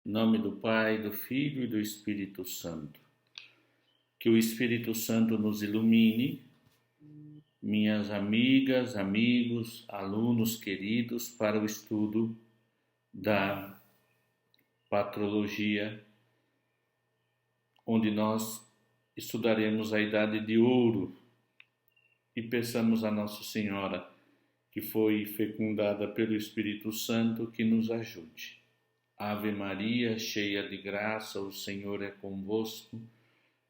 Em nome do Pai, do Filho e do Espírito Santo. Que o Espírito Santo nos ilumine, minhas amigas, amigos, alunos queridos, para o estudo da patrologia, onde nós estudaremos a Idade de Ouro e peçamos a Nossa Senhora, que foi fecundada pelo Espírito Santo, que nos ajude. Ave Maria, cheia de graça, o Senhor é convosco.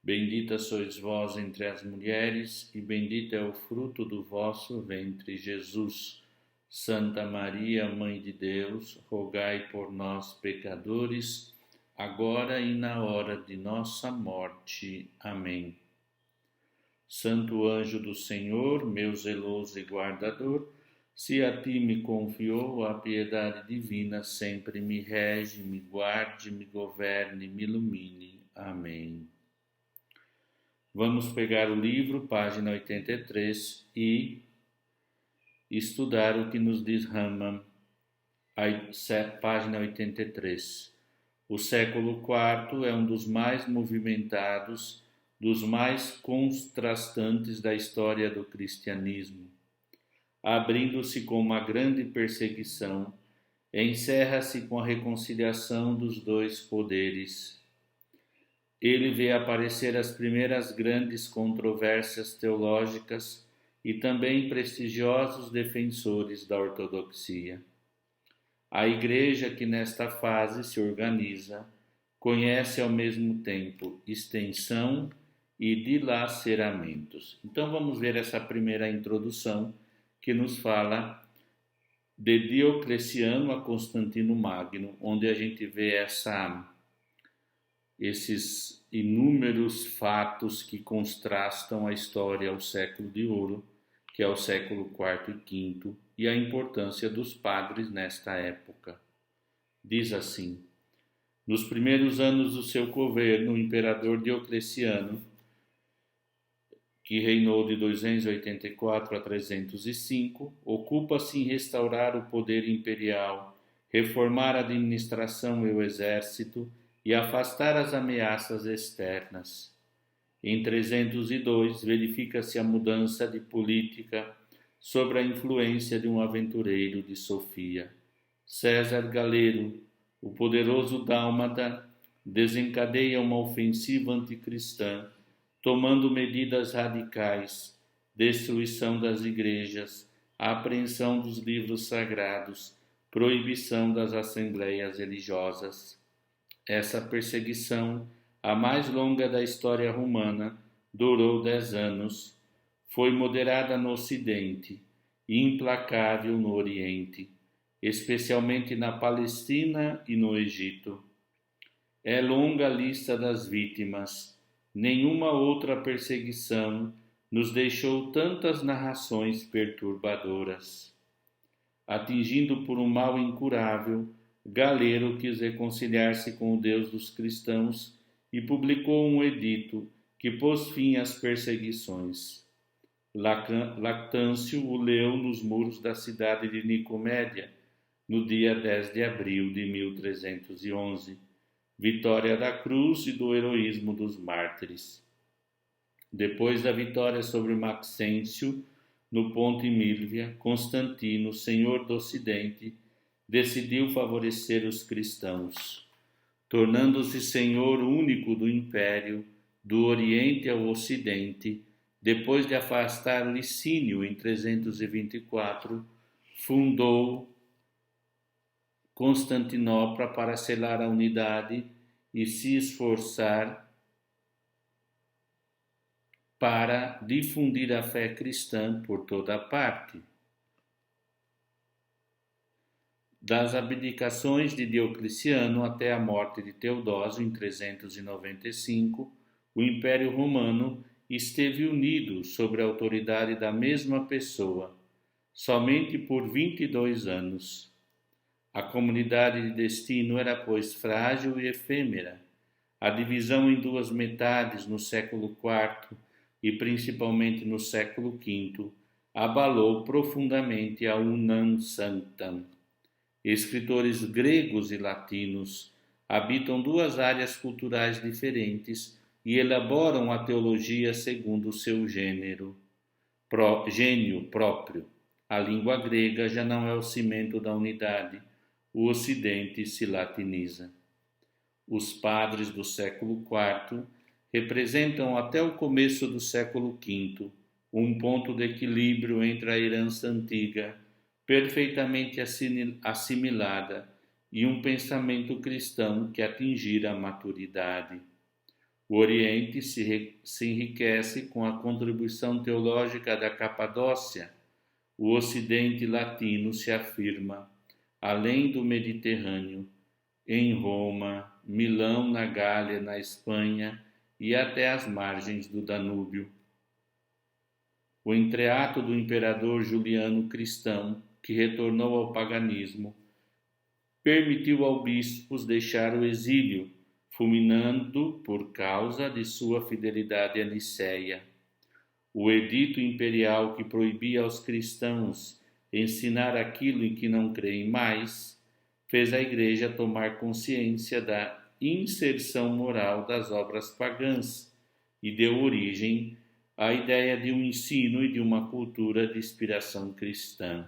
Bendita sois vós entre as mulheres, e bendito é o fruto do vosso ventre, Jesus. Santa Maria, Mãe de Deus, rogai por nós, pecadores, agora e na hora de nossa morte. Amém. Santo anjo do Senhor, meu zeloso e guardador, se a ti me confiou a piedade divina, sempre me rege, me guarde, me governe, me ilumine. Amém. Vamos pegar o livro, página 83, e estudar o que nos diz Rama, página 83. O século IV é um dos mais movimentados, dos mais contrastantes da história do cristianismo. Abrindo-se com uma grande perseguição, encerra-se com a reconciliação dos dois poderes. Ele vê aparecer as primeiras grandes controvérsias teológicas e também prestigiosos defensores da ortodoxia. A Igreja que nesta fase se organiza conhece ao mesmo tempo extensão e dilaceramentos. Então vamos ver essa primeira introdução que nos fala de Diocleciano a Constantino Magno, onde a gente vê esses inúmeros fatos que contrastam a história ao século de ouro, que é o século IV e V, e a importância dos padres nesta época. Diz assim: nos primeiros anos do seu governo, o imperador Diocleciano, que reinou de 284 a 305, ocupa-se em restaurar o poder imperial, reformar a administração e o exército e afastar as ameaças externas. Em 302, verifica-se a mudança de política sob a influência de um aventureiro de Sofia. César Galero, o poderoso dálmata, desencadeia uma ofensiva anticristã, tomando medidas radicais, destruição das igrejas, apreensão dos livros sagrados, proibição das assembleias religiosas. Essa perseguição, a mais longa da história romana, durou 10 anos, foi moderada no Ocidente e implacável no Oriente, especialmente na Palestina e no Egito. É longa a lista das vítimas. Nenhuma outra perseguição nos deixou tantas narrações perturbadoras. Atingido por um mal incurável, Galero quis reconciliar-se com o Deus dos cristãos e publicou um edito que pôs fim às perseguições. Lactâncio o leu nos muros da cidade de Nicomédia, no dia 10 de abril de 1311. Vitória da cruz e do heroísmo dos mártires. Depois da vitória sobre Maxêncio, no Ponte Milvia, Constantino, senhor do Ocidente, decidiu favorecer os cristãos, tornando-se senhor único do Império, do Oriente ao Ocidente. Depois de afastar Licínio em 324, fundou Constantinopla para selar a unidade e se esforçar para difundir a fé cristã por toda a parte. Das abdicações de Diocleciano até a morte de Teodósio em 395, o Império Romano esteve unido sob a autoridade da mesma pessoa, somente por 22 anos. A comunidade de destino era, pois, frágil e efêmera. A divisão em duas metades no século IV e principalmente no século V abalou profundamente a Unam Sanctam. Escritores gregos e latinos habitam duas áreas culturais diferentes e elaboram a teologia segundo o seu gênio próprio. A língua grega já não é o cimento da unidade, o Ocidente se latiniza. Os padres do século IV representam até o começo do século V um ponto de equilíbrio entre a herança antiga, perfeitamente assimilada, e um pensamento cristão que atingira a maturidade. O Oriente se enriquece com a contribuição teológica da Capadócia. O Ocidente latino se afirma, além do Mediterrâneo, em Roma, Milão, na Gália, na Espanha e até as margens do Danúbio. O entreato do imperador Juliano cristão, que retornou ao paganismo, permitiu aos bispos deixar o exílio, fulminando por causa de sua fidelidade a Nicéia. O edito imperial que proibia aos cristãos ensinar aquilo em que não creem mais, fez a Igreja tomar consciência da inserção moral das obras pagãs e deu origem à ideia de um ensino e de uma cultura de inspiração cristã.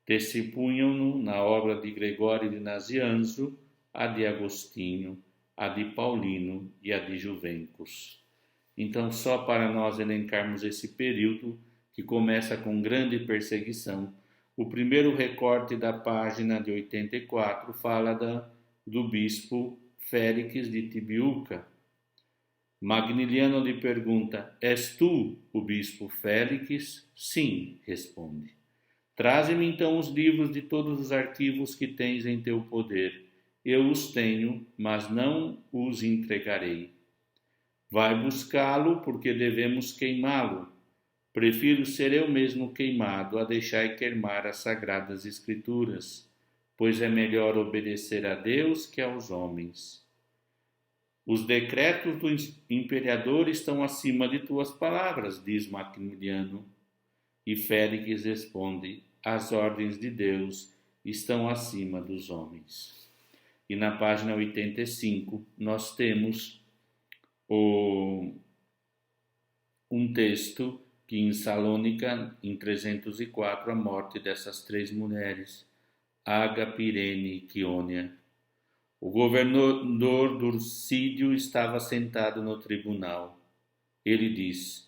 Testemunham-no na obra de Gregório de Nazianzo, a de Agostinho, a de Paulino e a de Juvencus. Então, só para nós elencarmos esse período, que começa com grande perseguição, o primeiro recorte da página de 84 fala do bispo Félix de Tibiuca. Magniliano lhe pergunta: és tu o bispo Félix? Sim, responde. Traze-me então os livros de todos os arquivos que tens em teu poder. Eu os tenho, mas não os entregarei. Vai buscá-lo, porque devemos queimá-lo. Prefiro ser eu mesmo queimado a deixar queimar as sagradas escrituras, pois é melhor obedecer a Deus que aos homens. Os decretos do imperador estão acima de tuas palavras, diz Maximiliano. E Félix responde: as ordens de Deus estão acima dos homens. E na página 85 nós temos um texto que em Salônica, em 304, a morte dessas três mulheres, Ágape, Irene e Quíonia. O governador Durcídio estava sentado no tribunal. Ele disse: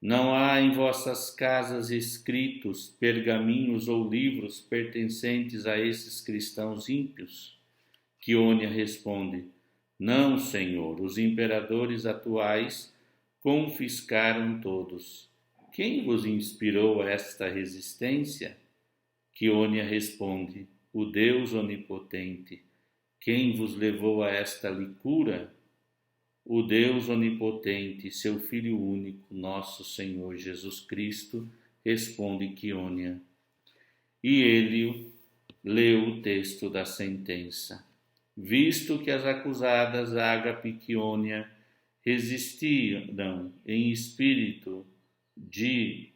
não há em vossas casas escritos, pergaminhos ou livros pertencentes a esses cristãos ímpios? Quíonia responde: não, Senhor, os imperadores atuais confiscaram todos. Quem vos inspirou esta resistência? Quíonia responde: o Deus onipotente. Quem vos levou a esta licura? O Deus onipotente, seu Filho único, nosso Senhor Jesus Cristo, responde Quíonia. E ele leu o texto da sentença. Visto que as acusadas Ágape e Quíonia resistiram em espírito de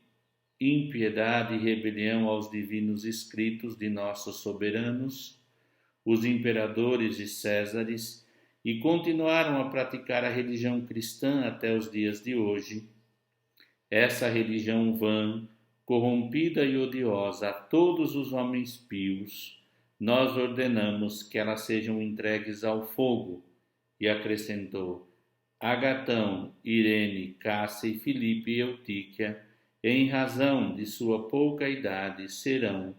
impiedade e rebelião aos divinos escritos de nossos soberanos, os imperadores e césares, e continuaram a praticar a religião cristã até os dias de hoje, essa religião vã, corrompida e odiosa a todos os homens pios, nós ordenamos que elas sejam entregues ao fogo. E acrescentou: Agatão, Irene, Cássia e Filipe e Eutíquia, em razão de sua pouca idade, serão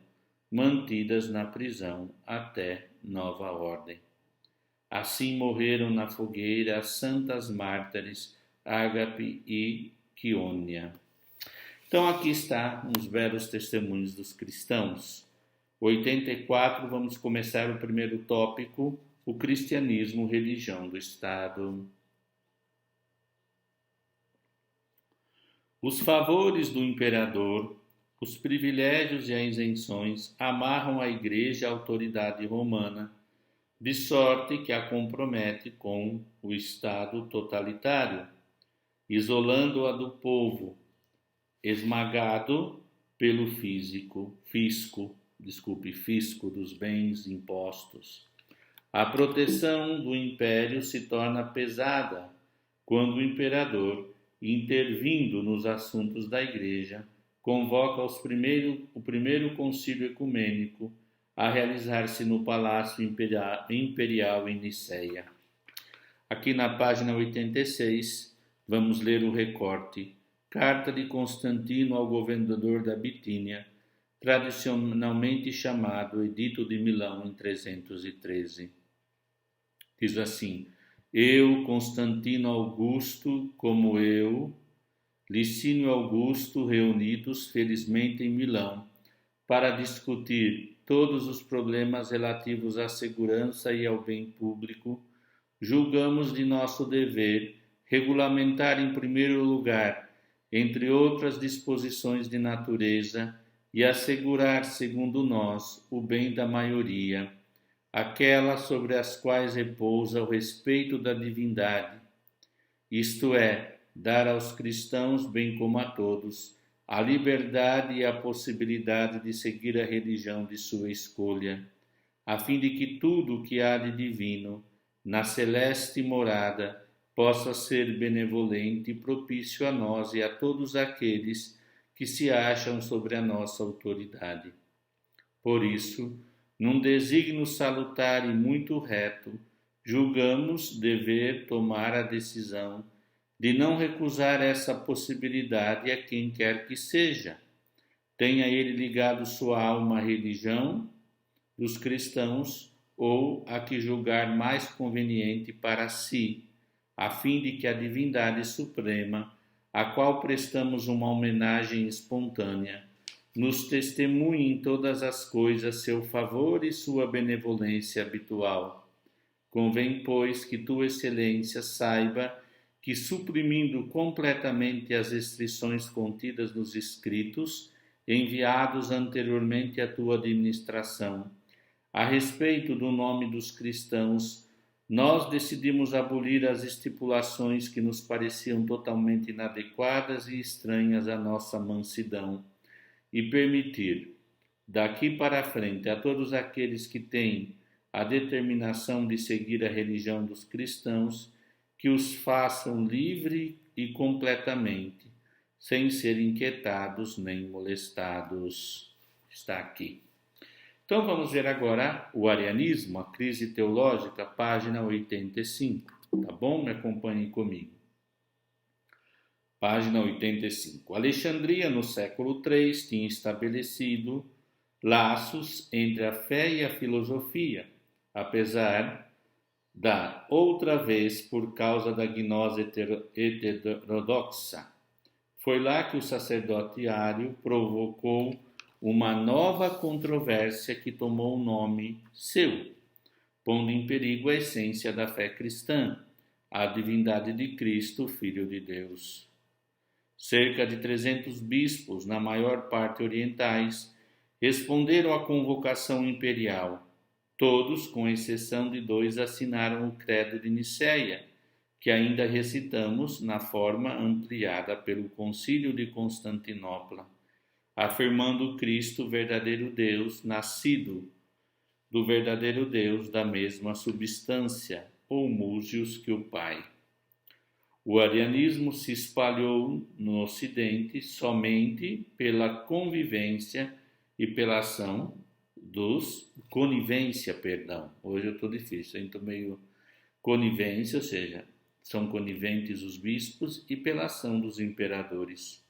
mantidas na prisão até nova ordem. Assim morreram na fogueira as santas mártires Ágape e Quíonia. Então aqui está uns belos testemunhos dos cristãos. 84, vamos começar o primeiro tópico, o cristianismo, religião do Estado. Os favores do imperador, os privilégios e as isenções amarram a Igreja à autoridade romana, de sorte que a compromete com o Estado totalitário, isolando-a do povo, esmagado pelo fisco dos bens impostos. A proteção do império se torna pesada quando o imperador, intervindo nos assuntos da Igreja, convoca o primeiro concílio ecumênico a realizar-se no Palácio Imperial em Nicéia. Aqui na página 86, vamos ler o recorte. Carta de Constantino ao governador da Bitínia, tradicionalmente chamado Edito de Milão em 313. Diz assim: Eu, Constantino Augusto, como eu, Licínio Augusto, reunidos felizmente em Milão, para discutir todos os problemas relativos à segurança e ao bem público, julgamos de nosso dever regulamentar em primeiro lugar, entre outras disposições de natureza, e assegurar, segundo nós, o bem da maioria, aquelas sobre as quais repousa o respeito da divindade, isto é, dar aos cristãos, bem como a todos, a liberdade e a possibilidade de seguir a religião de sua escolha, a fim de que tudo o que há de divino, na celeste morada, possa ser benevolente e propício a nós e a todos aqueles que se acham sobre a nossa autoridade. Por isso, num desígnio salutar e muito reto, julgamos dever tomar a decisão de não recusar essa possibilidade a quem quer que seja, tenha ele ligado sua alma à religião dos cristãos ou a que julgar mais conveniente para si, a fim de que a divindade suprema, a qual prestamos uma homenagem espontânea, nos testemunhe em todas as coisas seu favor e sua benevolência habitual. Convém, pois, que tua excelência saiba que, suprimindo completamente as restrições contidas nos escritos enviados anteriormente à tua administração, a respeito do nome dos cristãos, nós decidimos abolir as estipulações que nos pareciam totalmente inadequadas e estranhas à nossa mansidão, e permitir, daqui para frente, a todos aqueles que têm a determinação de seguir a religião dos cristãos, que os façam livre e completamente, sem ser inquietados nem molestados. Está aqui. Então vamos ver agora o arianismo, a crise teológica, página 85. Tá bom? Me acompanhem comigo. Página 85. Alexandria, no século III, tinha estabelecido laços entre a fé e a filosofia, apesar da outra vez por causa da gnose heterodoxa. Foi lá que o sacerdote Ário provocou uma nova controvérsia que tomou o nome seu, pondo em perigo a essência da fé cristã, a divindade de Cristo, Filho de Deus. Cerca de 300 bispos, na maior parte orientais, responderam à convocação imperial. Todos, com exceção de 2, assinaram o Credo de Nicéia, que ainda recitamos na forma ampliada pelo Concílio de Constantinopla, afirmando Cristo verdadeiro Deus, nascido do verdadeiro Deus da mesma substância, ou músios que o Pai. O arianismo se espalhou no Ocidente somente pela conivência, hoje eu estou difícil, então meio conivência, ou seja, são coniventes os bispos e pela ação dos imperadores.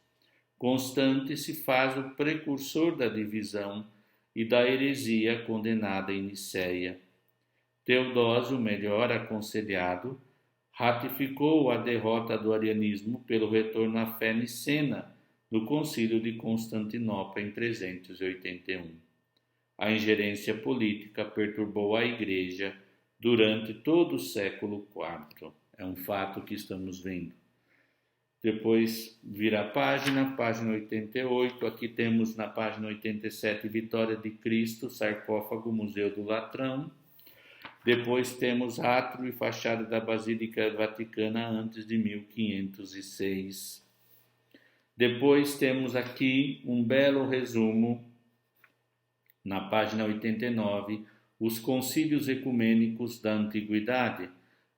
Constante se faz o precursor da divisão e da heresia condenada em Nicéia. Teodósio, melhor aconselhado, ratificou a derrota do arianismo pelo retorno à fé nicena do Concílio de Constantinopla em 381. A ingerência política perturbou a Igreja durante todo o século IV. É um fato que estamos vendo. Depois vira a página 88. Aqui temos na página 87 Vitória de Cristo, sarcófago, Museu do Latrão. Depois temos átrio e fachada da Basílica Vaticana antes de 1506. Depois temos aqui um belo resumo, na página 89, os concílios ecumênicos da antiguidade.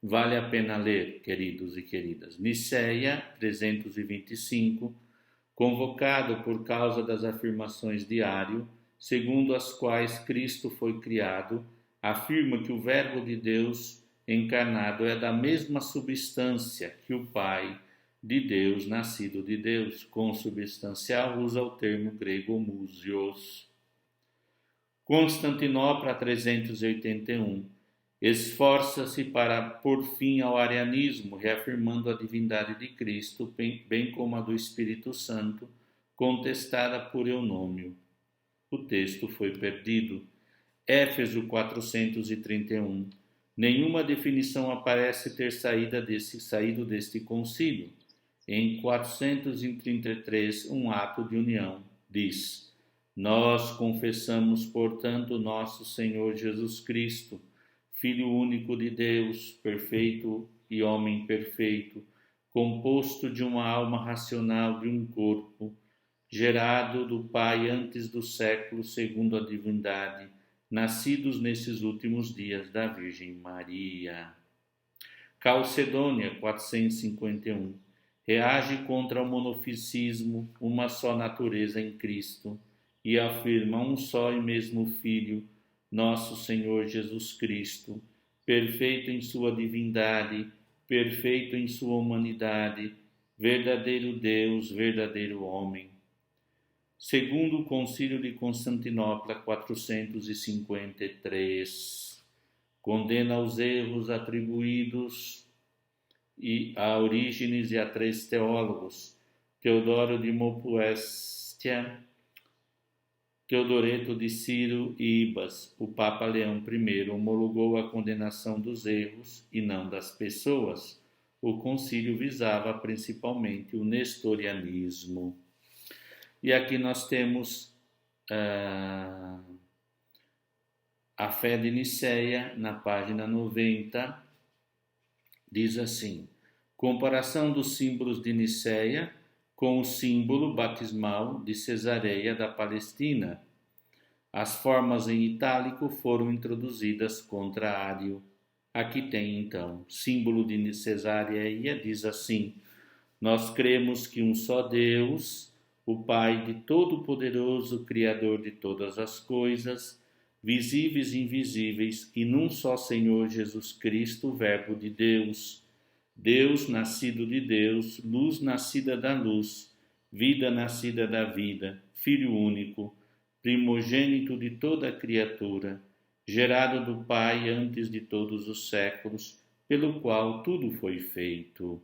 Vale a pena ler, queridos e queridas. Nicéia 325, convocado por causa das afirmações de Ário, segundo as quais Cristo foi criado, afirma que o Verbo de Deus encarnado é da mesma substância que o Pai de Deus, nascido de Deus. Consubstancial usa o termo grego homoousios. Constantinopla 381. Esforça-se para pôr fim ao arianismo, reafirmando a divindade de Cristo, bem como a do Espírito Santo, contestada por Eunômio. O texto foi perdido. Éfeso 431. Nenhuma definição aparece ter saído deste concílio. Em 433, um ato de união diz: Nós confessamos, portanto, nosso Senhor Jesus Cristo, Filho único de Deus, perfeito e homem perfeito, composto de uma alma racional de um corpo, gerado do Pai antes do século, segundo a divindade, nascidos nesses últimos dias da Virgem Maria. Calcedônia 451. Reage contra o monofisismo, uma só natureza em Cristo, e afirma um só e mesmo Filho, nosso Senhor Jesus Cristo, perfeito em sua divindade, perfeito em sua humanidade, verdadeiro Deus, verdadeiro homem. Segundo o Concílio de Constantinopla, 453, condena os erros atribuídos a Orígenes e a 3 teólogos, Teodoro de Mopuestia, Teodoreto de Ciro e Ibas. O Papa Leão I homologou a condenação dos erros e não das pessoas. O concílio visava principalmente o nestorianismo. E aqui nós temos a fé de Nicéia, na página 90, diz assim: comparação dos símbolos de Nicéia com o símbolo batismal de Cesareia da Palestina. As formas em itálico foram introduzidas contra Ário. Aqui tem então, símbolo de Cesareia diz assim: nós cremos que um só Deus, o Pai de Todo-Poderoso, Criador de todas as coisas, visíveis e invisíveis, e num só Senhor Jesus Cristo, Verbo de Deus, Deus nascido de Deus, luz nascida da luz, vida nascida da vida, Filho único, primogênito de toda a criatura, gerado do Pai antes de todos os séculos, pelo qual tudo foi feito.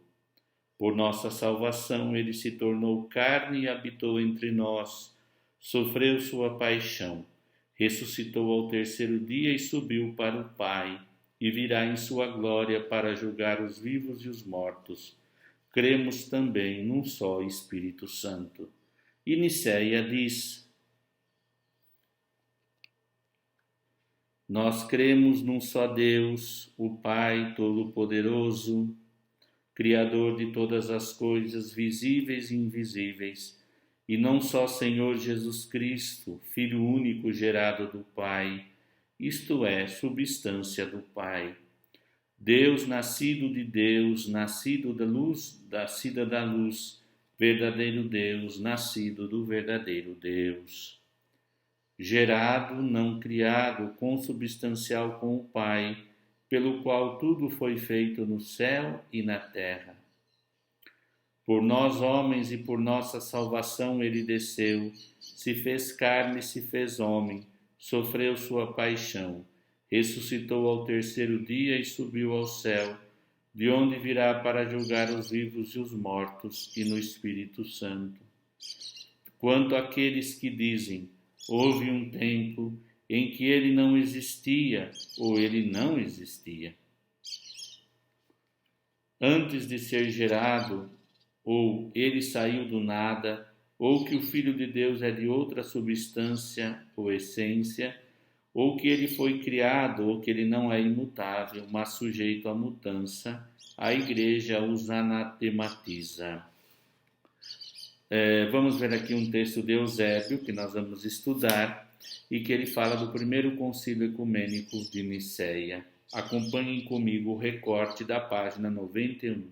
Por nossa salvação ele se tornou carne e habitou entre nós, sofreu sua paixão, ressuscitou ao terceiro dia e subiu para o Pai, e virá em sua glória para julgar os vivos e os mortos. Cremos também num só Espírito Santo. E Nicéia diz: nós cremos num só Deus, o Pai Todo-Poderoso, Criador de todas as coisas visíveis e invisíveis, e não só Senhor Jesus Cristo, Filho único gerado do Pai, isto é, substância do Pai. Deus nascido de Deus, nascido da luz, verdadeiro Deus, nascido do verdadeiro Deus. Gerado, não criado, consubstancial com o Pai, pelo qual tudo foi feito no céu e na terra. Por nós homens e por nossa salvação ele desceu, se fez carne, se fez homem, sofreu sua paixão, ressuscitou ao terceiro dia e subiu ao céu, de onde virá para julgar os vivos e os mortos, e no Espírito Santo. Quanto àqueles que dizem: houve um tempo em que ele não existia, ou ele não existia, antes de ser gerado, ou ele saiu do nada, ou que o Filho de Deus é de outra substância ou essência, ou que ele foi criado, ou que ele não é imutável, mas sujeito à mudança, a Igreja os anatematiza. Vamos ver aqui um texto de Eusébio, que nós vamos estudar. e que ele fala do primeiro concílio ecumênico de Nicéia. Acompanhem comigo o recorte da página 91.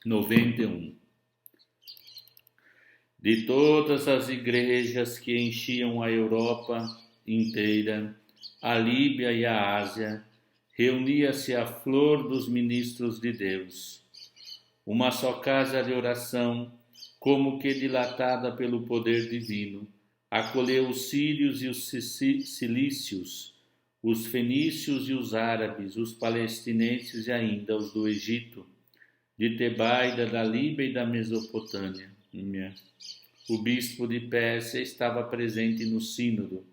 91. De todas as igrejas que enchiam a Europa inteira, a Líbia e a Ásia, reunia-se a flor dos ministros de Deus. Uma só casa de oração, como que dilatada pelo poder divino, acolheu os sírios e os cilícios, os fenícios e os árabes, os palestinenses e ainda os do Egito, de Tebaida, da Líbia e da Mesopotâmia. O bispo de Pérsia estava presente no sínodo.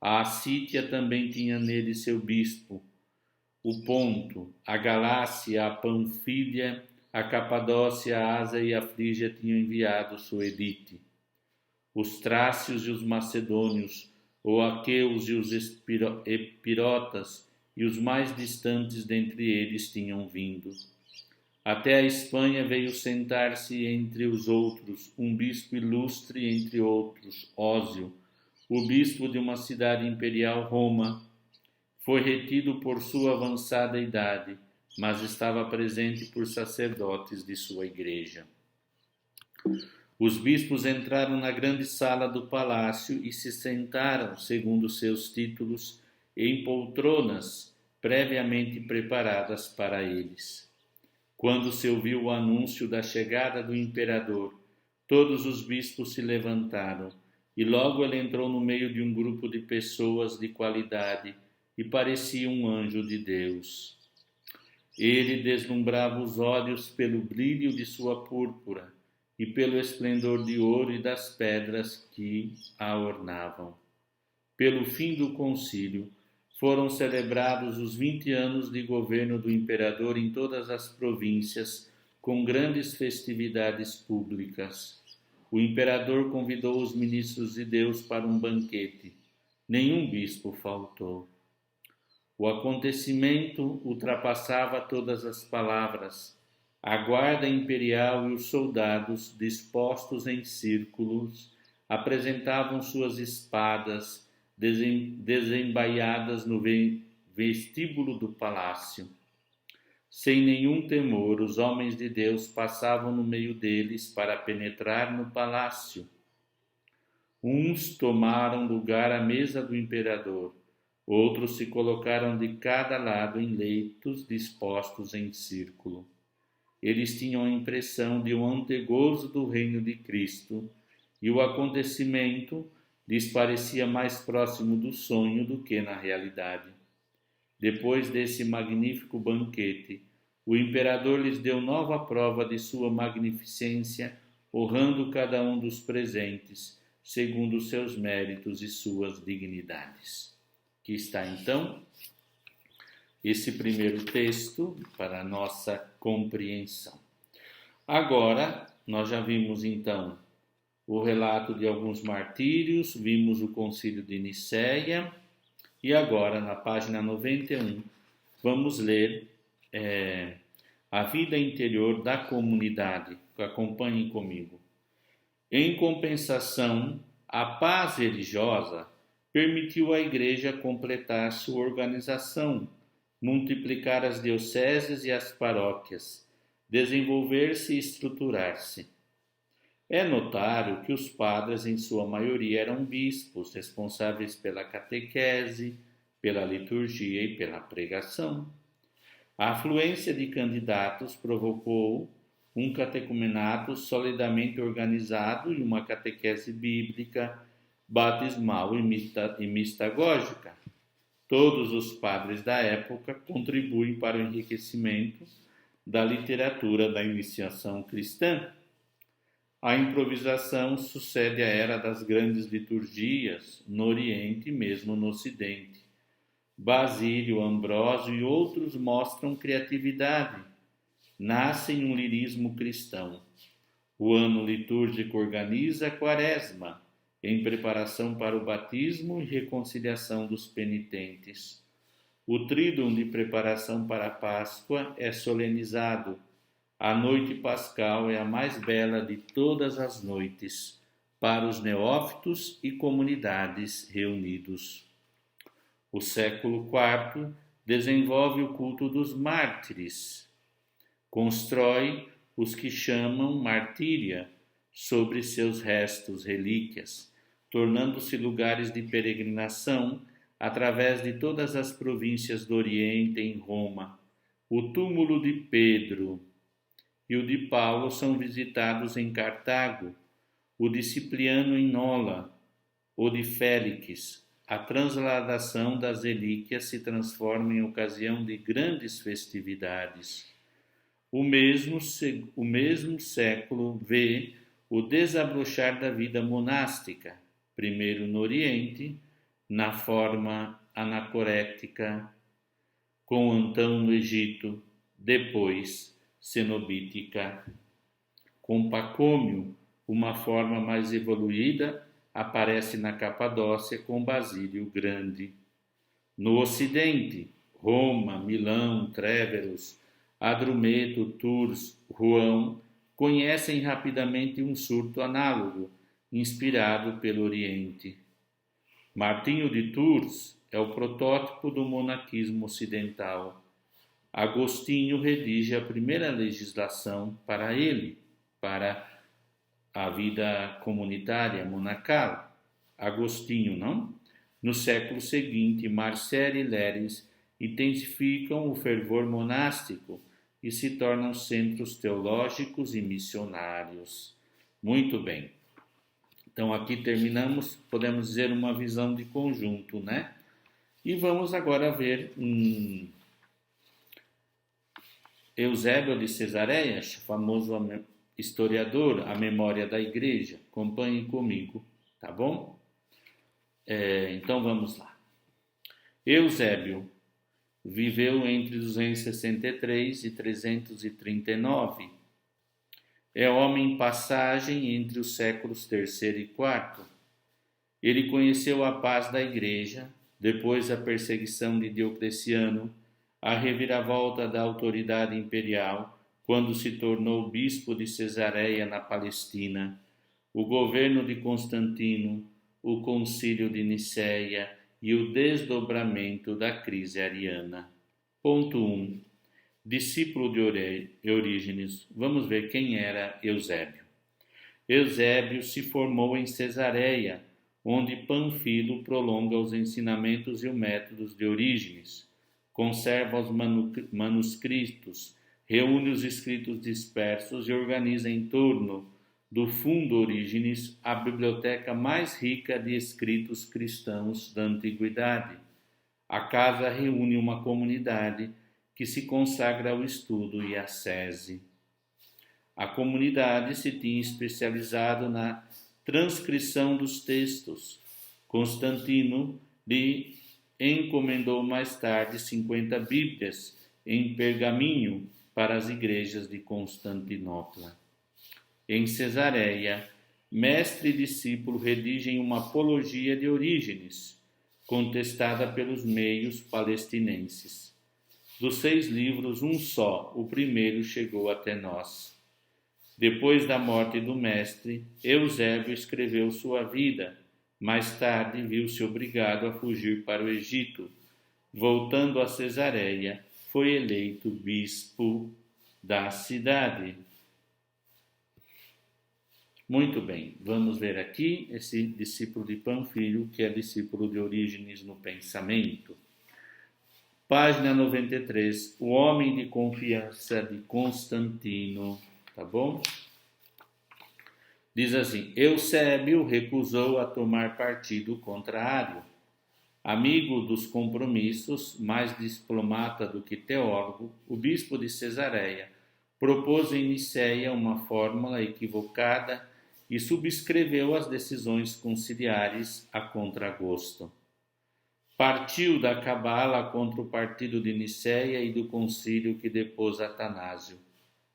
A Assítia também tinha nele seu bispo. O Ponto, a Galácia, a Panfília, a Capadócia, a Ásia e a Frígia tinham enviado sua edite. Os trácios e os macedônios, os aqueus e os epirotas e os mais distantes dentre eles tinham vindo. Até a Espanha veio sentar-se entre os outros um bispo ilustre entre outros, Ósio, o bispo de uma cidade imperial, Roma. Foi retido por sua avançada idade, mas estava presente por sacerdotes de sua igreja. Os bispos entraram na grande sala do palácio e se sentaram, segundo seus títulos, em poltronas previamente preparadas para eles. Quando se ouviu o anúncio da chegada do imperador, todos os bispos se levantaram, e logo ele entrou no meio de um grupo de pessoas de qualidade e parecia um anjo de Deus. Ele deslumbrava os olhos pelo brilho de sua púrpura e pelo esplendor de ouro e das pedras que a ornavam. Pelo fim do concílio, foram celebrados os 20 anos de governo do imperador em todas as províncias, com grandes festividades públicas. O imperador convidou os ministros de Deus para um banquete. Nenhum bispo faltou. O acontecimento ultrapassava todas as palavras. A guarda imperial e os soldados, dispostos em círculos, apresentavam suas espadas, desembaiadas no vestíbulo do palácio. Sem nenhum temor, os homens de Deus passavam no meio deles para penetrar no palácio. Uns tomaram lugar à mesa do imperador, outros se colocaram de cada lado em leitos dispostos em círculo. Eles tinham a impressão de um antegozo do reino de Cristo, e o acontecimento lhes parecia mais próximo do sonho do que na realidade. Depois desse magnífico banquete, o imperador lhes deu nova prova de sua magnificência, honrando cada um dos presentes, segundo seus méritos e suas dignidades. Aqui está, então, esse primeiro texto para a nossa compreensão. Agora, nós já vimos, então, o relato de alguns martírios, vimos o concílio de Nicéia, e agora, na página 91, vamos ler a vida interior da comunidade. Acompanhem comigo. Em compensação, a paz religiosa permitiu à Igreja completar sua organização, multiplicar as dioceses e as paróquias, desenvolver-se e estruturar-se. É notável que os padres, em sua maioria, eram bispos, responsáveis pela catequese, pela liturgia e pela pregação. A afluência de candidatos provocou um catecumenato solidamente organizado e uma catequese bíblica, batismal e mistagógica. Todos os padres da época contribuem para o enriquecimento da literatura da iniciação cristã. A improvisação sucede à era das grandes liturgias, no Oriente e mesmo no Ocidente. Basílio, Ambrósio e outros mostram criatividade. Nascem um lirismo cristão. O ano litúrgico organiza a Quaresma, em preparação para o batismo e reconciliação dos penitentes. O tríduo de preparação para a Páscoa é solenizado. A noite pascal é a mais bela de todas as noites. para os neófitos e comunidades reunidos. O século IV desenvolve o culto dos mártires, constrói os que chamam martíria sobre seus restos, relíquias, tornando-se lugares de peregrinação através de todas as províncias do Oriente em Roma. O túmulo de Pedro e o de Paulo são visitados em Cartago, o de Cipriano em Nola, o de Félix. A transladação das relíquias se transforma em ocasião de grandes festividades. O mesmo século vê o desabrochar da vida monástica, primeiro no Oriente, na forma anacorética, com Antão no Egito, depois cenobítica, com Pacômio, uma forma mais evoluída, aparece na Capadócia com Basílio Grande. No Ocidente, Roma, Milão, Tréveros, Adrumeto, Tours, Rouen conhecem rapidamente um surto análogo, inspirado pelo Oriente. Martinho de Tours é o protótipo do monaquismo ocidental. Agostinho redige a primeira legislação para ele, para a vida comunitária monacal. Agostinho, não? No século seguinte, Marcial e Léris intensificam o fervor monástico e se tornam centros teológicos e missionários. Muito bem. Então aqui terminamos, podemos dizer, uma visão de conjunto, né? E vamos agora ver Eusébio de Cesareia, famoso historiador, a memória da igreja. Acompanhem comigo, tá bom? Então vamos lá. Eusébio viveu entre 263 e 339. É homem em passagem entre os séculos III e IV. Ele conheceu a paz da igreja, depois a perseguição de Diocleciano, a reviravolta da autoridade imperial, quando se tornou bispo de Cesareia na Palestina, o governo de Constantino, o concílio de Nicéia e o desdobramento da crise ariana. Ponto 1. Discípulo de Eurígenes. Vamos ver quem era Eusébio. Eusébio se formou em Cesareia, onde Panfilo prolonga os ensinamentos e os métodos de Eurígenes, conserva os manuscritos, reúne os escritos dispersos e organiza em torno do Fundo Orígenes a biblioteca mais rica de escritos cristãos da antiguidade. A casa reúne uma comunidade que se consagra ao estudo e à sese. A comunidade se tinha especializado na transcrição dos textos. Constantino lhe encomendou mais tarde 50 Bíblias em pergaminho para as igrejas de Constantinopla. Em Cesareia, mestre e discípulo redigem uma apologia de Orígenes, contestada pelos meios palestinenses. Dos 6 livros, um só, o primeiro, chegou até nós. Depois da morte do mestre, Eusébio escreveu sua vida. Mais tarde, viu-se obrigado a fugir para o Egito. Voltando a Cesareia, foi eleito bispo da cidade. Muito bem, vamos ver aqui esse discípulo de Panfilo, que é discípulo de Orígenes no pensamento. Página 93, o homem de confiança de Constantino, tá bom? Diz assim: Eusébio recusou a tomar partido contra Ário. Amigo dos compromissos, mais diplomata do que teólogo, o bispo de Cesareia propôs em Nicéia uma fórmula equivocada e subscreveu as decisões conciliares a contragosto. Partiu da cabala contra o partido de Nicéia e do concílio que depôs Atanásio.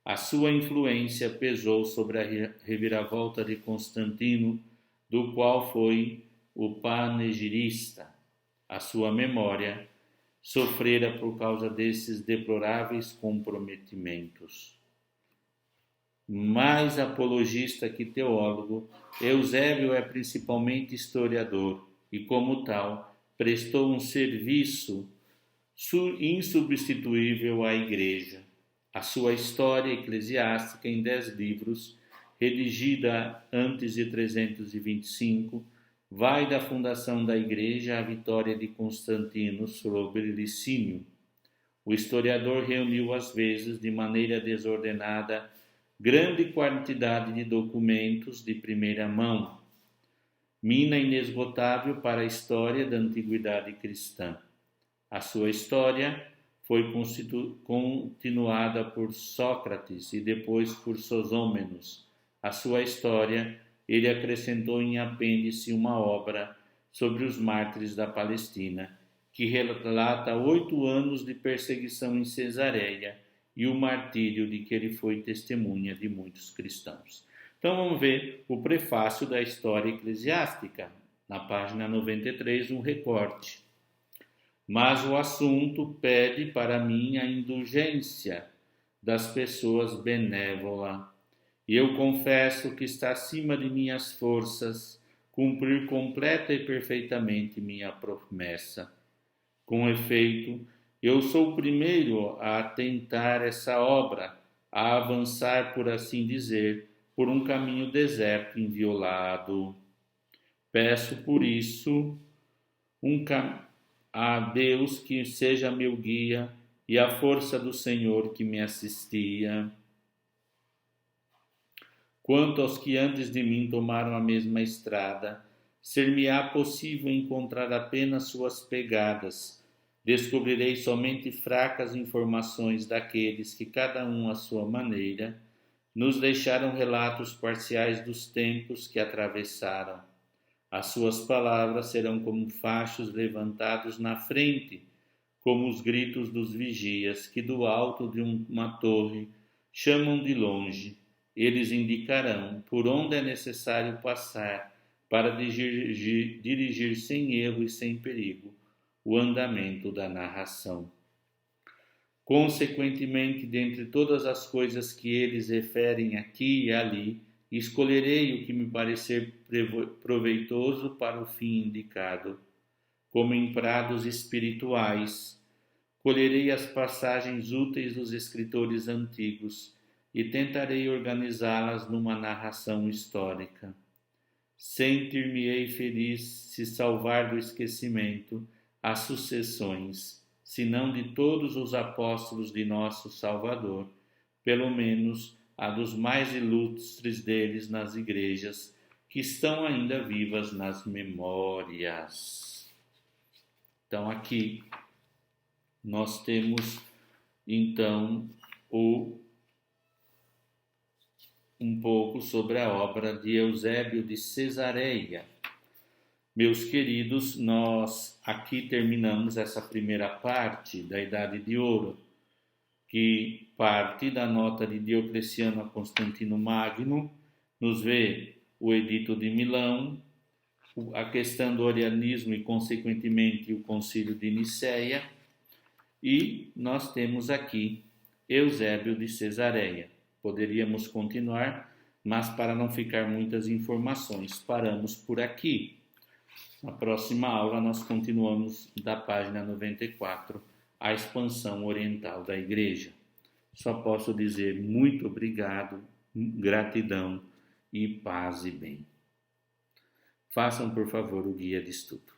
A sua influência pesou sobre a reviravolta de Constantino, do qual foi o panegirista. A sua memória sofrera por causa desses deploráveis comprometimentos. Mais apologista que teólogo, Eusébio é principalmente historiador e, como tal, prestou um serviço insubstituível à Igreja. A sua história eclesiástica em 10 livros, redigida antes de 325, vai da fundação da Igreja à vitória de Constantino sobre Licínio. O historiador reuniu às vezes, de maneira desordenada, grande quantidade de documentos de primeira mão, mina inesgotável para a história da antiguidade cristã. A sua história foi continuada por Sócrates e depois por Sosômenos. A sua história ele acrescentou em apêndice uma obra sobre os mártires da Palestina, que relata 8 anos de perseguição em Cesareia e o martírio de que ele foi testemunha de muitos cristãos. Então vamos ver o prefácio da História Eclesiástica, na página 93, um recorte. Mas o assunto pede para mim a indulgência das pessoas benévolas, e eu confesso que está acima de minhas forças cumprir completa e perfeitamente minha promessa. Com efeito, eu sou o primeiro a tentar essa obra, a avançar, por assim dizer, por um caminho deserto inviolado. Peço por isso a Deus que seja meu guia e a força do Senhor que me assistia. Quanto aos que antes de mim tomaram a mesma estrada, ser-me-á possível encontrar apenas suas pegadas. Descobrirei somente fracas informações daqueles que, cada um à sua maneira, nos deixaram relatos parciais dos tempos que atravessaram. As suas palavras serão como fachos levantados na frente, como os gritos dos vigias que do alto de uma torre chamam de longe. Eles indicarão por onde é necessário passar para dirigir sem erro e sem perigo o andamento da narração. Consequentemente, dentre todas as coisas que eles referem aqui e ali, escolherei o que me parecer proveitoso para o fim indicado. Como em prados espirituais, colherei as passagens úteis dos escritores antigos e tentarei organizá-las numa narração histórica. Sentir-me-ei feliz se salvar do esquecimento as sucessões, se não de todos os apóstolos de nosso Salvador, pelo menos a dos mais ilustres deles nas igrejas, que estão ainda vivas nas memórias. Então aqui nós temos então um pouco sobre a obra de Eusébio de Cesareia. Meus queridos, nós aqui terminamos essa primeira parte da Idade de Ouro, que parte da nota de Diocleciano a Constantino Magno, nos vê o Edito de Milão, a questão do arianismo e, consequentemente, o Concílio de Nicéia, e nós temos aqui Eusébio de Cesareia. Poderíamos continuar, mas para não ficar muitas informações, paramos por aqui. Na próxima aula nós continuamos da página 94, a expansão oriental da Igreja. Só posso dizer muito obrigado, gratidão e paz e bem. Façam, por favor, o guia de estudo.